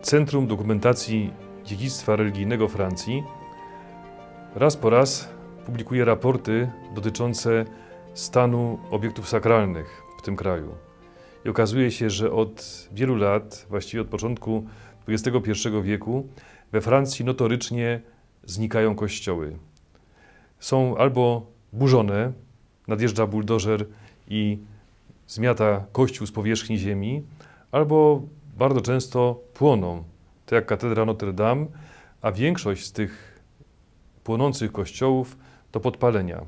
Centrum Dokumentacji Dziedzictwa Religijnego Francji raz po raz publikuje raporty dotyczące stanu obiektów sakralnych w tym kraju. I okazuje się, że od wielu lat, właściwie od początku XXI wieku, we Francji notorycznie znikają kościoły. Są albo burzone, nadjeżdża buldożer i zmiata kościół z powierzchni ziemi, albo bardzo często płoną, tak jak katedra Notre Dame, a większość z tych płonących kościołów to podpalenia.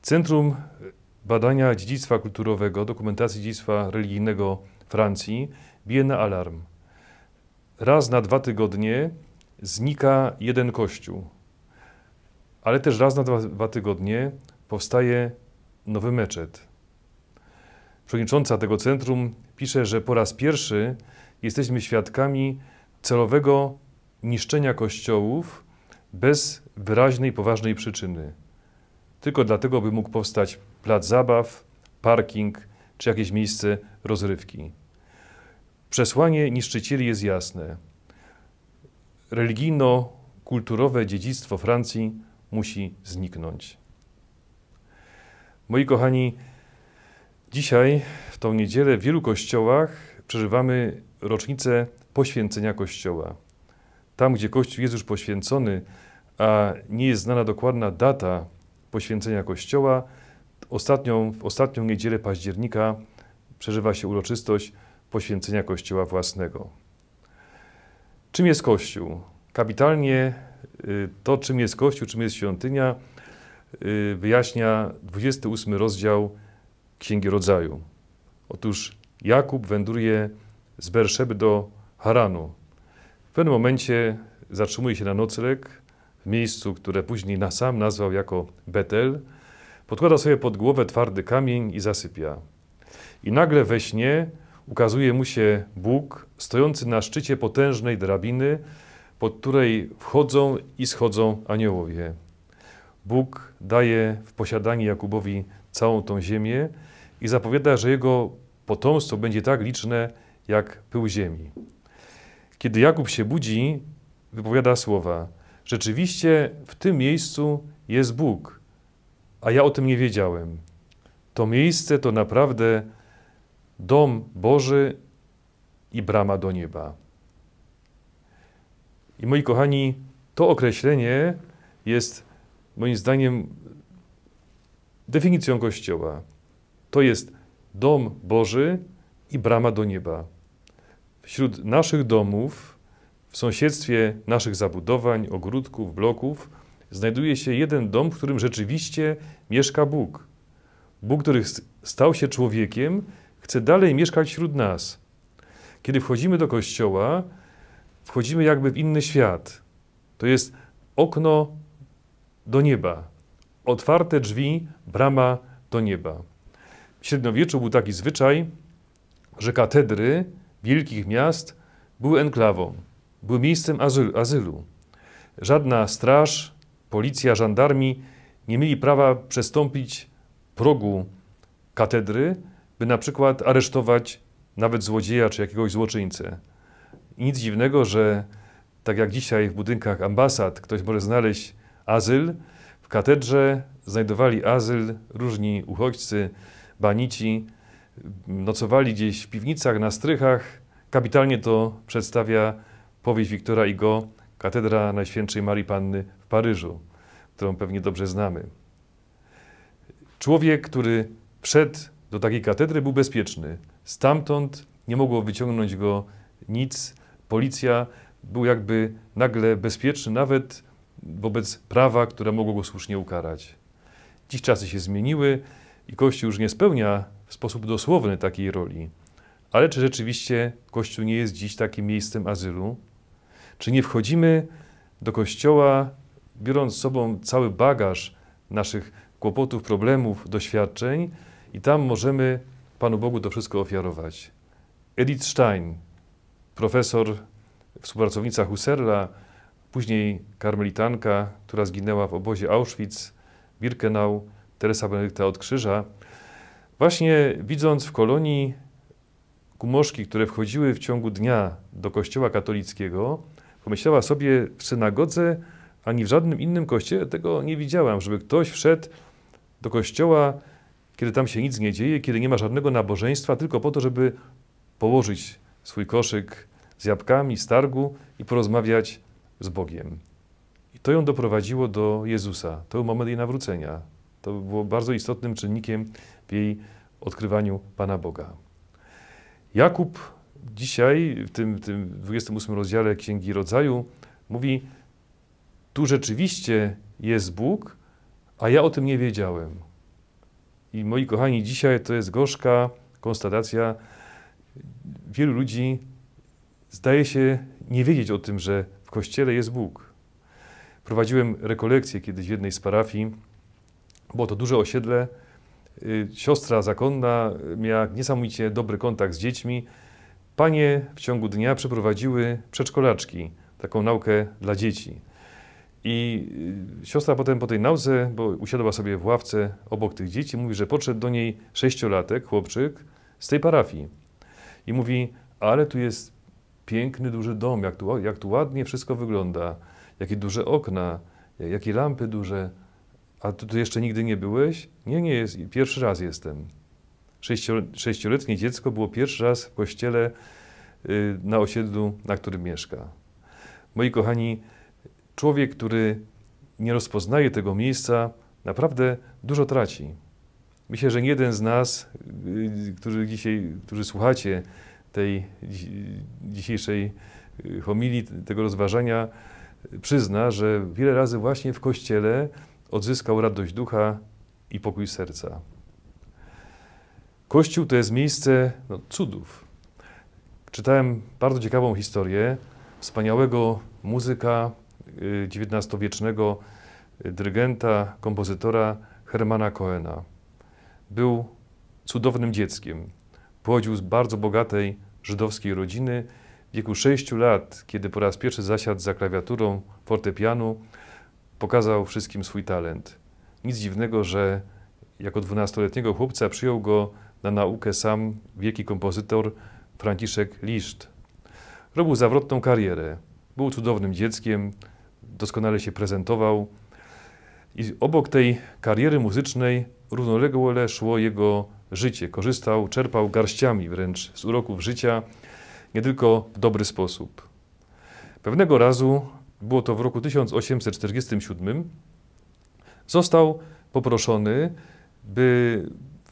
Centrum Badania Dziedzictwa Kulturowego, Dokumentacji Dziedzictwa Religijnego Francji bije na alarm. Raz na 2 tygodnie znika jeden kościół, ale też raz na 2 tygodnie powstaje nowy meczet. Przewodnicząca tego centrum pisze, że po raz pierwszy jesteśmy świadkami celowego niszczenia kościołów bez wyraźnej, poważnej przyczyny. Tylko dlatego, by mógł powstać plac zabaw, parking czy jakieś miejsce rozrywki. Przesłanie niszczycieli jest jasne. Religijno-kulturowe dziedzictwo Francji musi zniknąć. Moi kochani, dzisiaj, w tą niedzielę, w wielu kościołach przeżywamy rocznicę poświęcenia Kościoła. Tam, gdzie Kościół jest już poświęcony, a nie jest znana dokładna data poświęcenia Kościoła, w ostatnią niedzielę października przeżywa się uroczystość poświęcenia Kościoła własnego. Czym jest Kościół? Kapitalnie to, czym jest Kościół, czym jest świątynia, wyjaśnia 28 rozdział Księgi Rodzaju. Otóż Jakub wędruje z Berszeby do Haranu. W pewnym momencie zatrzymuje się na nocleg w miejscu, które później sam nazwał jako Betel. Podkłada sobie pod głowę twardy kamień i zasypia. I nagle we śnie ukazuje mu się Bóg stojący na szczycie potężnej drabiny, pod której wchodzą i schodzą aniołowie. Bóg daje w posiadanie Jakubowi całą tą ziemię i zapowiada, że jego potomstwo będzie tak liczne jak pył ziemi. Kiedy Jakub się budzi, wypowiada słowa: rzeczywiście w tym miejscu jest Bóg, a ja o tym nie wiedziałem. To miejsce to naprawdę dom Boży i brama do nieba. I moi kochani, to określenie jest moim zdaniem definicją Kościoła. To jest dom Boży i brama do nieba. Wśród naszych domów, w sąsiedztwie naszych zabudowań, ogródków, bloków, znajduje się jeden dom, w którym rzeczywiście mieszka Bóg. Bóg, który stał się człowiekiem, chce dalej mieszkać wśród nas. Kiedy wchodzimy do Kościoła, wchodzimy jakby w inny świat. To jest okno do nieba. Otwarte drzwi, brama do nieba. W średniowieczu był taki zwyczaj, że katedry wielkich miast były enklawą, były miejscem azylu. Żadna straż, policja, żandarmi nie mieli prawa przestąpić progu katedry, by na przykład aresztować nawet złodzieja czy jakiegoś złoczyńcę. I nic dziwnego, że tak jak dzisiaj w budynkach ambasad ktoś może znaleźć azyl, w katedrze znajdowali azyl różni uchodźcy, banici, nocowali gdzieś w piwnicach, na strychach. Kapitalnie to przedstawia powieść Wiktora Hugo, Katedra Najświętszej Marii Panny w Paryżu, którą pewnie dobrze znamy. Człowiek, który wszedł do takiej katedry, był bezpieczny. Stamtąd nie mogło wyciągnąć go nic. Policja był jakby nagle bezpieczny nawet wobec prawa, które mogło go słusznie ukarać. Dziś czasy się zmieniły i Kościół już nie spełnia w sposób dosłowny takiej roli. Ale czy rzeczywiście Kościół nie jest dziś takim miejscem azylu? Czy nie wchodzimy do Kościoła, biorąc z sobą cały bagaż naszych kłopotów, problemów, doświadczeń i tam możemy Panu Bogu to wszystko ofiarować? Edith Stein, profesor, współpracownica Husserla, później karmelitanka, która zginęła w obozie Auschwitz, Birkenau, Teresa Benedykta od Krzyża, właśnie widząc w kolonii kumoszki, które wchodziły w ciągu dnia do kościoła katolickiego, pomyślała sobie, w synagodze ani w żadnym innym kościele tego nie widziałam, żeby ktoś wszedł do kościoła, kiedy tam się nic nie dzieje, kiedy nie ma żadnego nabożeństwa, tylko po to, żeby położyć swój koszyk z jabłkami z targu i porozmawiać z Bogiem. I to ją doprowadziło do Jezusa. To był moment jej nawrócenia. To było bardzo istotnym czynnikiem w jej odkrywaniu Pana Boga. Jakub dzisiaj, w tym 28 rozdziale Księgi Rodzaju, mówi, tu rzeczywiście jest Bóg, a ja o tym nie wiedziałem. I moi kochani, dzisiaj to jest gorzka konstatacja. Wielu ludzi zdaje się nie wiedzieć o tym, że w Kościele jest Bóg. Prowadziłem rekolekcję kiedyś w jednej z parafii. Było to duże osiedle. Siostra zakonna miała niesamowicie dobry kontakt z dziećmi. Panie w ciągu dnia przeprowadziły przedszkolaczki, taką naukę dla dzieci. I siostra potem po tej nauce, bo usiadła sobie w ławce obok tych dzieci, mówi, że podszedł do niej 6-latek, chłopczyk z tej parafii. I mówi, ale tu jest piękny, duży dom, jak tu ładnie wszystko wygląda, jakie duże okna, jakie lampy duże. A tu jeszcze nigdy nie byłeś? Nie, pierwszy raz jestem. 6-letnie dziecko było pierwszy raz w kościele na osiedlu, na którym mieszka. Moi kochani, człowiek, który nie rozpoznaje tego miejsca, naprawdę dużo traci. Myślę, że nie jeden z nas, którzy słuchacie tej dzisiejszej homilii, tego rozważania, przyzna, że wiele razy właśnie w Kościele odzyskał radość ducha i pokój serca. Kościół to jest miejsce cudów. Czytałem bardzo ciekawą historię wspaniałego muzyka, XIX-wiecznego dyrygenta, kompozytora Hermana Cohena. Był cudownym dzieckiem. Pochodził z bardzo bogatej żydowskiej rodziny. W wieku 6 lat, kiedy po raz pierwszy zasiadł za klawiaturą fortepianu, pokazał wszystkim swój talent. Nic dziwnego, że jako 12-letniego chłopca przyjął go na naukę sam wielki kompozytor Franciszek Liszt. Robił zawrotną karierę. Był cudownym dzieckiem, doskonale się prezentował i obok tej kariery muzycznej równolegle szło jego życie. Korzystał, czerpał garściami wręcz z uroków życia, nie tylko w dobry sposób. Pewnego razu, było to w roku 1847, został poproszony, by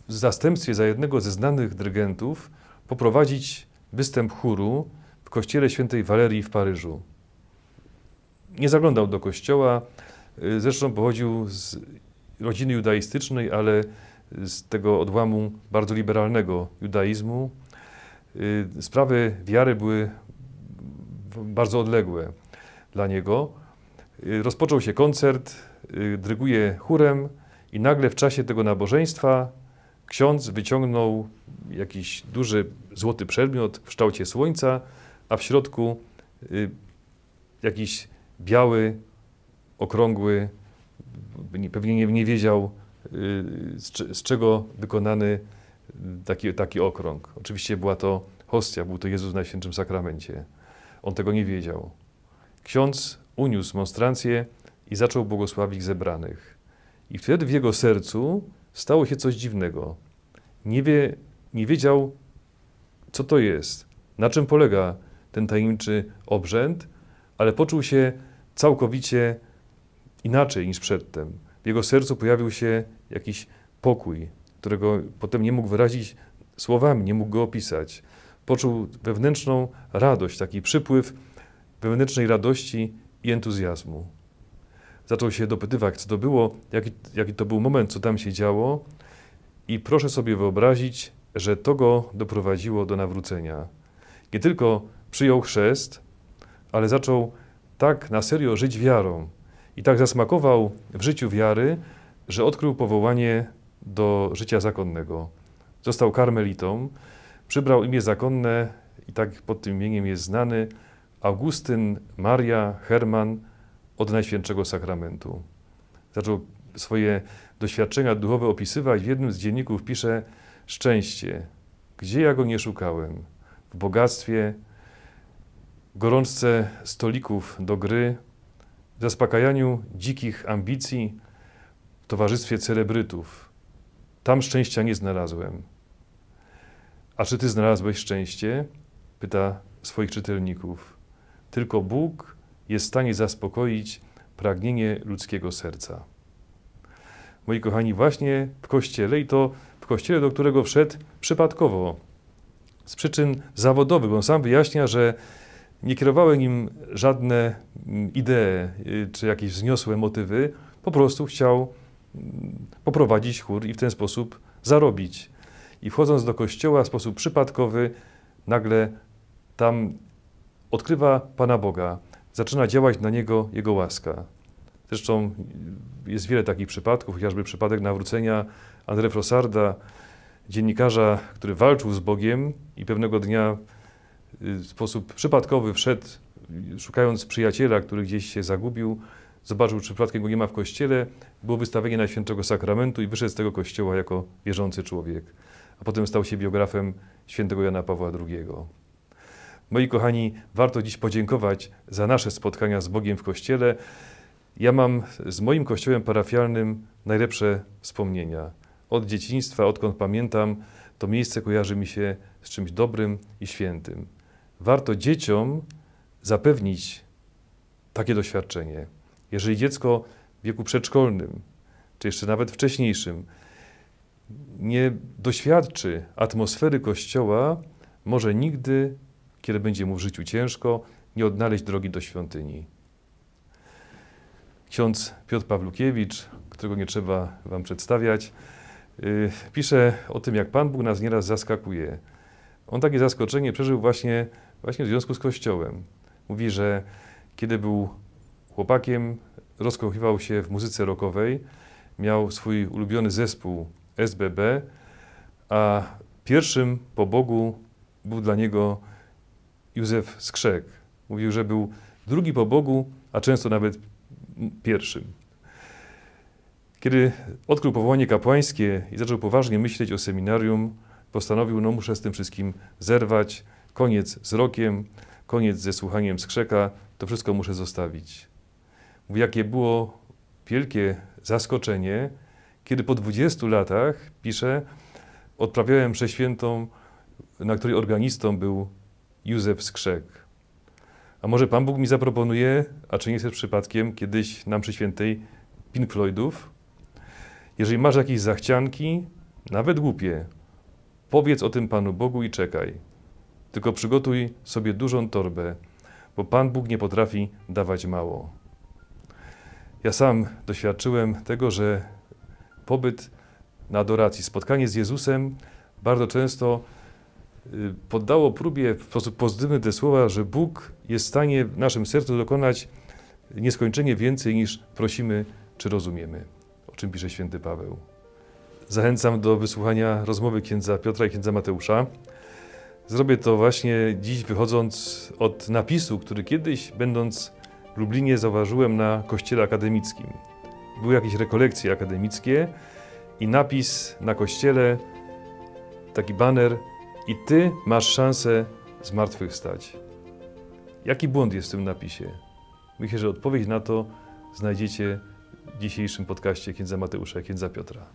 w zastępstwie za jednego ze znanych dyrygentów poprowadzić występ chóru w kościele świętej Walerii w Paryżu. Nie zaglądał do kościoła, zresztą pochodził z rodziny judaistycznej, ale z tego odłamu bardzo liberalnego judaizmu. Sprawy wiary były bardzo odległe dla niego. Rozpoczął się koncert, dyryguje chórem i nagle w czasie tego nabożeństwa ksiądz wyciągnął jakiś duży złoty przedmiot w kształcie słońca, a w środku jakiś biały, okrągły, pewnie nie wiedział, z czego wykonany taki okrąg. Oczywiście była to hostia, był to Jezus w Najświętszym Sakramencie. On tego nie wiedział. Ksiądz uniósł monstrancję i zaczął błogosławić zebranych. I wtedy w jego sercu stało się coś dziwnego. Nie wiedział, co to jest, na czym polega ten tajemniczy obrzęd, ale poczuł się całkowicie inaczej niż przedtem. W jego sercu pojawił się jakiś pokój, którego potem nie mógł wyrazić słowami, nie mógł go opisać. Poczuł wewnętrzną radość, taki przypływ wewnętrznej radości i entuzjazmu. Zaczął się dopytywać, co to było, jaki to był moment, co tam się działo i proszę sobie wyobrazić, że to go doprowadziło do nawrócenia. Nie tylko przyjął chrzest, ale zaczął tak na serio żyć wiarą i tak zasmakował w życiu wiary, że odkrył powołanie do życia zakonnego. Został karmelitą, przybrał imię zakonne i tak pod tym imieniem jest znany Augustyn Maria Herman od Najświętszego Sakramentu. Zaczął swoje doświadczenia duchowe opisywać. W jednym z dzienników pisze: szczęście, gdzie ja go nie szukałem, w bogactwie, gorączce stolików do gry, w zaspokajaniu dzikich ambicji, w towarzystwie celebrytów. Tam szczęścia nie znalazłem. A czy ty znalazłeś szczęście? Pyta swoich czytelników. Tylko Bóg jest w stanie zaspokoić pragnienie ludzkiego serca. Moi kochani, właśnie w Kościele, i to w Kościele, do którego wszedł przypadkowo, z przyczyn zawodowych, bo on sam wyjaśnia, że nie kierowały nim żadne idee czy jakieś wzniosłe motywy, po prostu chciał poprowadzić chór i w ten sposób zarobić. I wchodząc do kościoła w sposób przypadkowy, nagle tam odkrywa Pana Boga, zaczyna działać na niego Jego łaska. Zresztą jest wiele takich przypadków, chociażby przypadek nawrócenia André Frossarda, dziennikarza, który walczył z Bogiem i pewnego dnia w sposób przypadkowy wszedł, szukając przyjaciela, który gdzieś się zagubił, zobaczył, czy przypadkiem go nie ma w kościele, było wystawienie Najświętszego Sakramentu i wyszedł z tego kościoła jako wierzący człowiek. A potem stał się biografem świętego Jana Pawła II. Moi kochani, warto dziś podziękować za nasze spotkania z Bogiem w kościele. Ja mam z moim kościołem parafialnym najlepsze wspomnienia. Od dzieciństwa, odkąd pamiętam, to miejsce kojarzy mi się z czymś dobrym i świętym. Warto dzieciom zapewnić takie doświadczenie. Jeżeli dziecko w wieku przedszkolnym, czy jeszcze nawet wcześniejszym, nie doświadczy atmosfery Kościoła, może nigdy, kiedy będzie mu w życiu ciężko, nie odnaleźć drogi do świątyni. Ksiądz Piotr Pawlukiewicz, którego nie trzeba wam przedstawiać, pisze o tym, jak Pan Bóg nas nieraz zaskakuje. On takie zaskoczenie przeżył właśnie w związku z Kościołem. Mówi, że kiedy był chłopakiem, rozkochiwał się w muzyce rockowej, miał swój ulubiony zespół SBB, a pierwszym po Bogu był dla niego Józef Skrzek. Mówił, że był drugi po Bogu, a często nawet pierwszym. Kiedy odkrył powołanie kapłańskie i zaczął poważnie myśleć o seminarium, postanowił, no muszę z tym wszystkim zerwać, koniec z rockiem, koniec ze słuchaniem Skrzeka, to wszystko muszę zostawić. Mówi, jakie było wielkie zaskoczenie, kiedy po 20 latach, pisze, odprawiałem mszę świętą, na której organistą był Józef Skrzek. A może Pan Bóg mi zaproponuje, a czy nie jest przypadkiem, kiedyś na mszy świętej Pink Floydów? Jeżeli masz jakieś zachcianki, nawet głupie, powiedz o tym Panu Bogu i czekaj. Tylko przygotuj sobie dużą torbę, bo Pan Bóg nie potrafi dawać mało. Ja sam doświadczyłem tego, że pobyt na adoracji, spotkanie z Jezusem bardzo często poddało próbie w sposób pozytywny te słowa, że Bóg jest w stanie w naszym sercu dokonać nieskończenie więcej niż prosimy czy rozumiemy, o czym pisze święty Paweł. Zachęcam do wysłuchania rozmowy księdza Piotra i księdza Mateusza. Zrobię to właśnie dziś, wychodząc od napisu, który kiedyś, będąc w Lublinie, zauważyłem na kościele akademickim. Były jakieś rekolekcje akademickie i napis na kościele, taki baner: i ty masz szansę zmartwychwstać. Jaki błąd jest w tym napisie? Myślę, że odpowiedź na to znajdziecie w dzisiejszym podcaście księdza Mateusza i księdza Piotra.